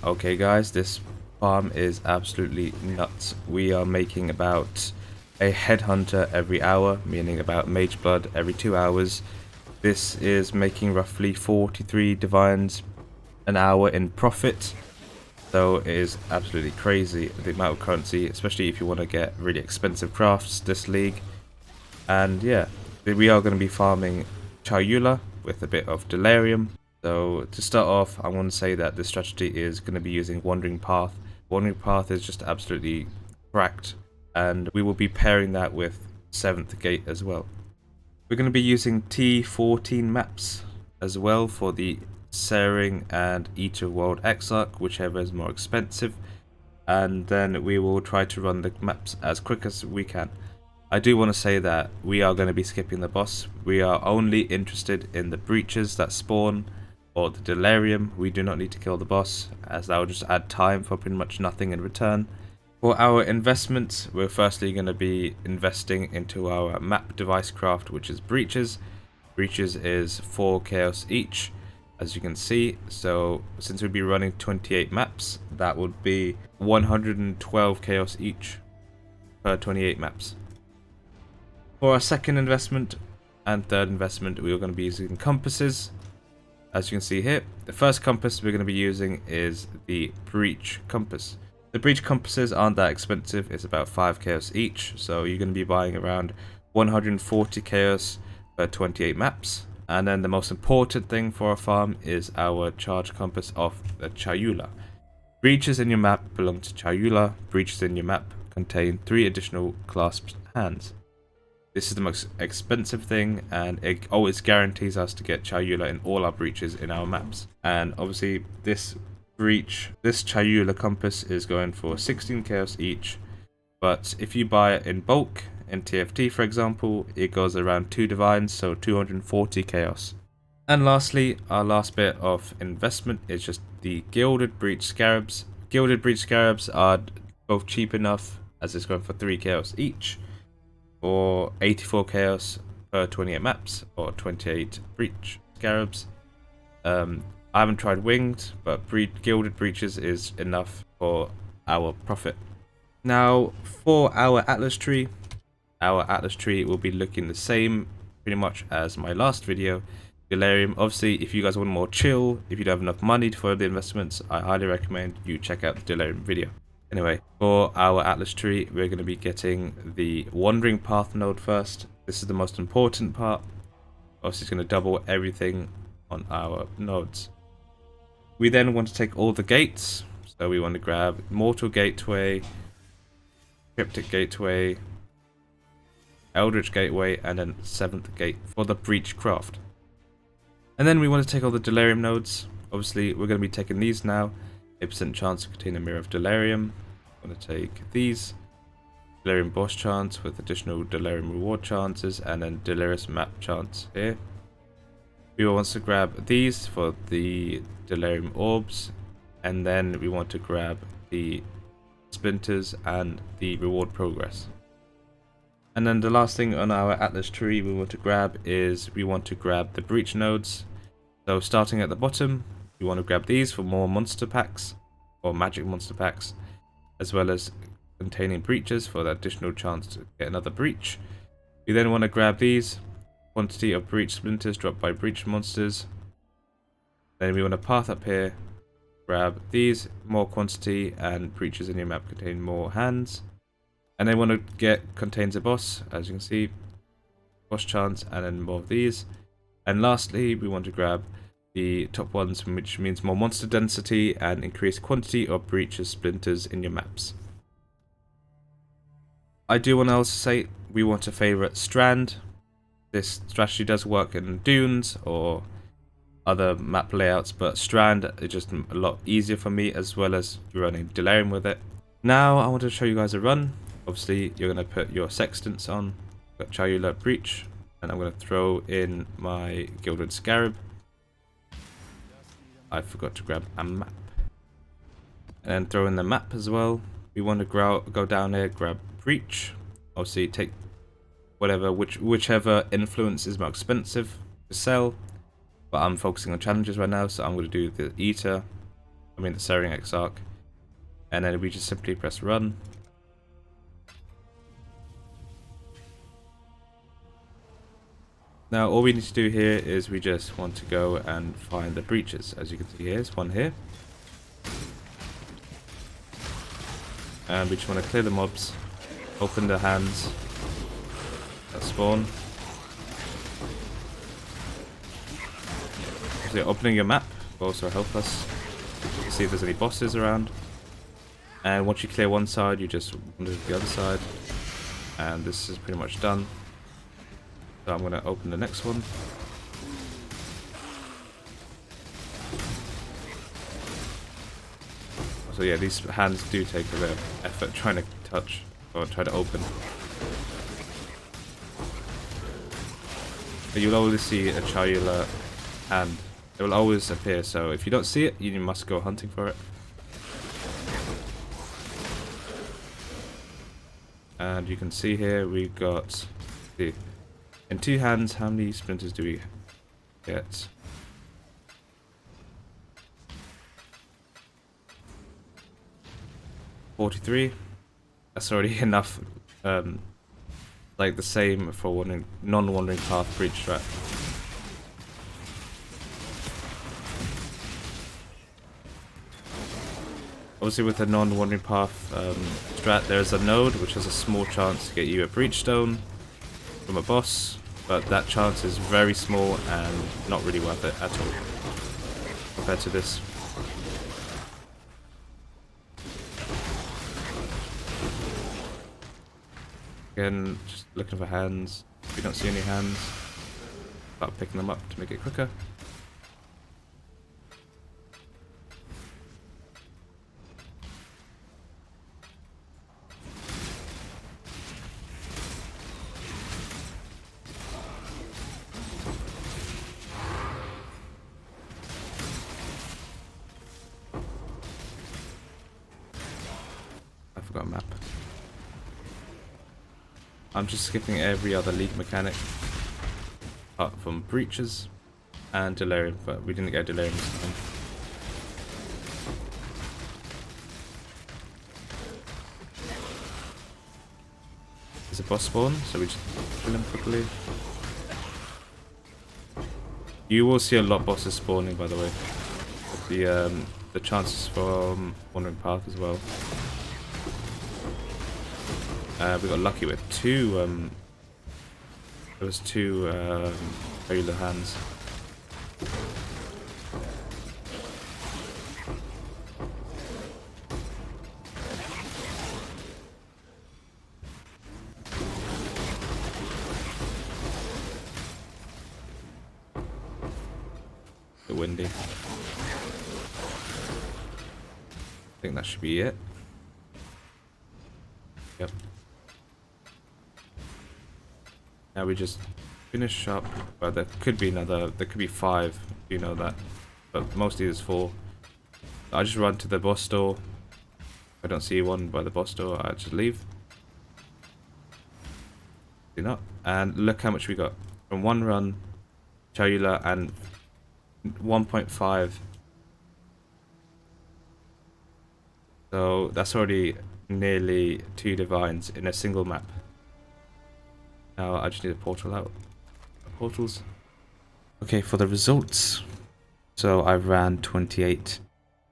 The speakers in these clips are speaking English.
Okay guys, this farm is absolutely nuts. We are making about a headhunter every hour, meaning about mage blood every 2 hours. This is making roughly 43 divines an hour in profit. So it is absolutely crazy the amount of currency, especially if you want to get really expensive crafts this league. And yeah, we are going to be farming Chayula with a bit of Delirium. So to start off, I'm going to say that the strategy is going to be using Wandering Path. Wandering Path is just absolutely cracked, and we will be pairing that with 7th Gate as well. We're going to be using T14 maps as well for the Searing and Eater World Exarch, whichever is more expensive, and then we will try to run the maps as quick as we can. I do want to say that we are going to be skipping the boss. We are only interested in the breaches that spawn or the Delirium. We do not need to kill the boss, as that will just add time for pretty much nothing in return. For our investments, we're firstly going to be investing into our map device craft, which is breaches. Breaches is 4 chaos each, as you can see. So since we'll be running 28 maps, that would be 112 chaos each per 28 maps. For our second investment and third investment, we are going to be using compasses. As you can see here, the first compass we're going to be using is the breach compass. The breach compasses aren't that expensive, it's about 5 chaos each, so you're going to be buying around 140 chaos per 28 maps. And then the most important thing for our farm is our charge compass of the Chayula. Breaches in your map belong to Chayula. Breaches in your map contain 3 additional clasped hands. This is the most expensive thing, and it always guarantees us to get Chayula in all our breaches in our maps. And obviously this Chayula compass is going for 16 chaos each, but if you buy it in bulk, in TFT for example, it goes around 2 divines, so 240 chaos. And lastly, our last bit of investment is just the Gilded Breach Scarabs. Gilded Breach Scarabs are both cheap enough, as it's going for 3 chaos each, or 84 chaos per 28 maps, or 28 breach scarabs. I haven't tried winged, but gilded breaches is enough for our profit. Now for our atlas tree will be looking the same pretty much as my last video. Delirium, obviously if you guys want more chill, if you don't have enough money for the investments, I highly recommend you check out the Delirium video. Anyway, for our atlas tree, we're going to be getting the Wandering Path node first. This is the most important part. Obviously, it's going to double everything on our nodes. We then want to take all the gates. So we want to grab Mortal Gateway, Cryptic Gateway, Eldritch Gateway, and then 7th Gate for the Breach Craft. And then we want to take all the Delirium nodes. Obviously, we're going to be taking these now. 8% chance to contain a Mirror of Delirium. I'm going to take these. Delirium boss chance with additional Delirium reward chances, and then Delirious map chance here. We want to grab these for the Delirium orbs, and then we want to grab the splinters and the reward progress. And then the last thing on our atlas tree we want to grab is the breach nodes. So starting at the bottom, we want to grab these for more monster packs or magic monster packs, as well as containing breaches for the additional chance to get another breach. We then want to grab these, quantity of breach splinters dropped by breach monsters. Then we want to path up here, grab these, more quantity, and breaches in your map contain more hands. And then want to get contains a boss, as you can see, boss chance, and then more of these. And lastly, we want to grab the top ones, which means more monster density and increased quantity of breaches splinters in your maps. I do want to also say we want to favorite Strand. This strategy does work in dunes or other map layouts, but Strand is just a lot easier for me, as well as running Delirium with it. Now I want to show you guys a run. Obviously you're going to put your sextants on. Got Chayula Breach, and I'm going to throw in my Gilded Scarab. I forgot to grab a map. And then throw in the map as well. We want to go down here, grab Breach. Obviously take whichever influence is more expensive to sell. But I'm focusing on challenges right now, so I'm going to do the Eater. I mean the Stirring Exarch. And then we just simply press run. Now all we need to do here is we just want to go and find the breaches. As you can see, here's one here. And we just want to clear the mobs, open the hands that spawn. So opening your map will also help us see if there's any bosses around. And once you clear one side, you just wander to the other side. And this is pretty much done. So I'm going to open the next one. So yeah, these hands do take a bit of effort trying to touch or try to open. But you'll always see a Chayula hand. It will always appear, so if you don't see it, you must go hunting for it. And you can see here we've got in 2 hands, how many splinters do we get? $43. That's already enough. Like the same for non-wandering path breach strat. Obviously with the non-wandering path strat, there's a node which has a small chance to get you a breach stone from a boss, but that chance is very small and not really worth it at all compared to this. Again, just looking for hands. If we don't see any hands, start picking them up to make it quicker. I forgot a map. I'm just skipping every other league mechanic apart from breaches and Delirium, but we didn't get Delirium this time. There's a boss spawn, so we just kill him quickly. You will see a lot of bosses spawning, by the way. The chances for wandering path as well. We got lucky with 2. There was 2 regular hands. A bit windy. I think that should be it. Yep. Now we just finish up, but there could be 5, you know that, but mostly there's 4. I just run to the boss door. If I don't see one by the boss door, I just leave. Do not. And look how much we got from 1 run, Chayula, and 1.5. So that's already nearly 2 divines in a single map. Now I just need a portal out. Portals. Okay, for the results. So I ran 28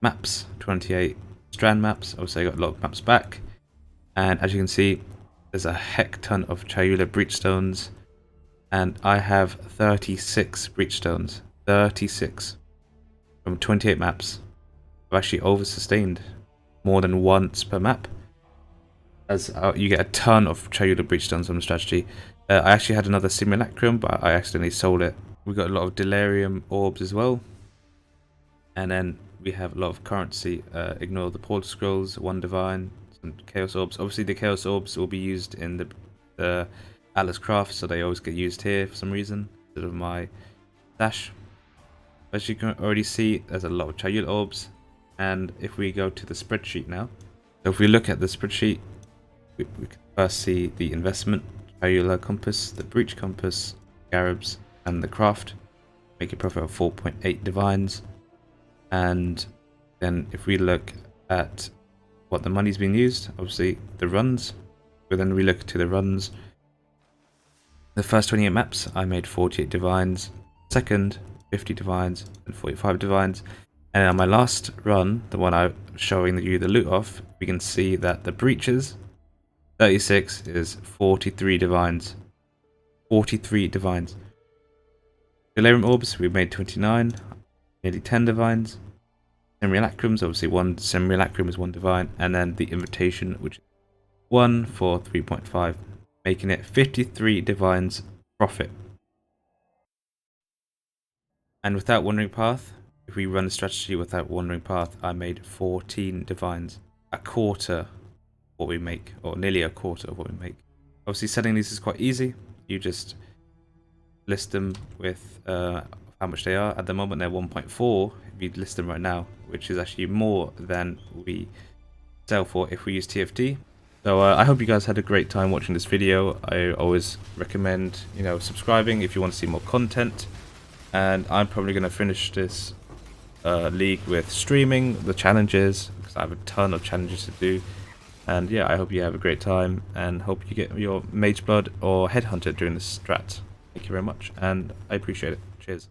maps, 28 strand maps. Obviously I got a lot of maps back. And as you can see, there's a heck ton of Chayula breachstones. And I have 36 breachstones. 36. From 28 maps. I've actually over-sustained more than once per map. As you get a ton of Chayula breachstones on the strategy. I actually had another simulacrum, but I accidentally sold it. We got a lot of Delirium orbs as well. And then we have a lot of currency. Ignore the portal scrolls, 1 divine, some chaos orbs. Obviously the chaos orbs will be used in the Atlas craft, so they always get used here for some reason instead of my stash. As you can already see, there's a lot of Chayula orbs. And if we go to the spreadsheet now, so if we look at the spreadsheet, we can first see the investment, Chayula compass, the breach compass, Garibs, and the craft. Make a profit of 4.8 divines. And Then if we look at what the money's been used, obviously the runs, but then we look to the runs. The first 28 maps, I made 48 divines, second 50 divines and 45 divines, and on my last run, the one I'm showing you the loot of, we can see that the breaches 36 is 43 divines. 43 divines. Delirium orbs, we made 29, nearly 10 divines. Simulacrums, obviously one simulacrum is 1 divine, and then the invitation, which is 1 for 3.5, making it 53 divines profit. And without Wandering Path, if we run the strategy without Wandering Path, I made 14 divines, a quarter what we make, or nearly a quarter of what we make. Obviously selling these is quite easy. You just list them with how much they are. At the moment they're 1.4 if you list them right now, which is actually more than we sell for if we use TFT. So I hope you guys had a great time watching this video. I always recommend, subscribing if you want to see more content. And I'm probably going to finish this league with streaming the challenges, because I have a ton of challenges to do. And yeah, I hope you have a great time and hope you get your Mageblood or Headhunter during this strat. Thank you very much, and I appreciate it. Cheers.